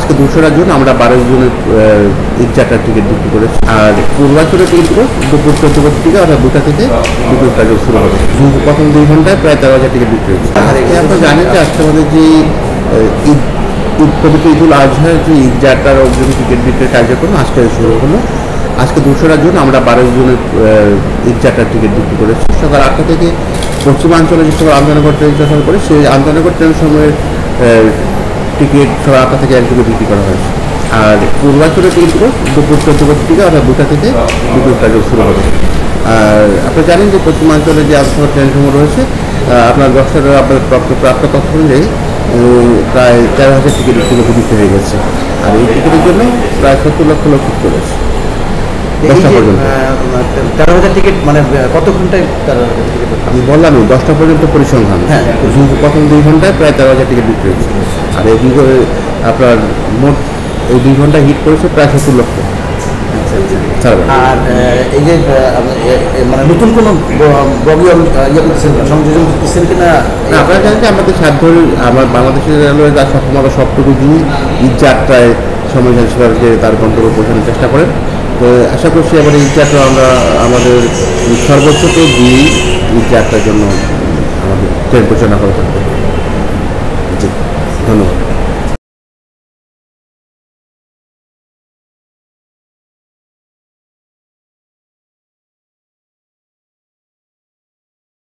আজকে 200টার জন্য আমরা 12 জনের ঈদযাত্রার টিকিট বিক্রি করেছি। আর পূর্বাঞ্চলের টিকিটগুলো দুপুর 14 থেকে অর্থাৎ 2টা থেকে দুপুর কাজে শুরু হবে। প্রথম 2 ঘন্টায় প্রায় 13,000 টিকিট বিক্রি হয়েছে। আর আপনারা জানেন যে আজকে আমাদের যে পবিত্র ঈদুল আজহার যে ঈদযাত্রার জন্য টিকিট বিক্রির কার্যক্রম আজকে শুরু হলো। আজকে 200টার জন্য আমরা 12 জনের ঈদযাত্রার টিকিট বিক্রি করেছি। সকাল 8টা থেকে পশ্চিমাঞ্চলে যে সকল আন্তনগর ট্রেন চলাচল করে সেই আন্তনগর ট্রেন সময়ের টিকিট সকাল 8টা থেকে 1 যুগে বিক্রি করা হয়েছে। আর পূর্বাঞ্চলের টিকিটগুলো দুপুর 14 থেকে অর্থাৎ 2টা থেকে দুপুর কাজে শুরু হবে। আর আপনারা জানেন যে পশ্চিমাঞ্চলে যে আন্তনগর ট্রেনসমূহ রয়েছে আপনার 10টার আপনার প্রাপ্ত তথ্য অনুযায়ী প্রায় 13,000 টিকিট বিক্রি হয়ে গেছে। আর এই টিকিটের জন্য প্রায় 70 লক্ষ লোক বুক করেছে। 10টা পর্যন্ত 13,000 টিকিট মানে কত ঘন্টায়? আমি বললামই 10টা পর্যন্ত পরিসংখ্যান। হ্যাঁ, প্রথম 2 ঘন্টায় প্রায় 13,000 টিকিট বিক্রি হয়েছে। আর এই আপনার মোট এই 2 ঘন্টায় হিট করেছে প্রায় 70 লক্ষ। আর এই যে মানে নতুন কোনো বগি সংযোজন করতেছেন কিনা? আপনারা জানেন যে আমাদের আমার বাংলাদেশের রেলওয়ে তার সক্ষমতা সবটুকু দিয়ে ঈদযাত্রায় সময় সরকারকে তার গন্তব্যে পৌঁছানোর চেষ্টা করেন। তো আশা করছি এবার ঈদযাত্রা আমরা আমাদের সর্বোচ্চকে দিয়ে ঈদযাত্রার জন্য আমাদের ট্রেন পরিচালনা করে থাকবো। জি, ধন্যবাদ।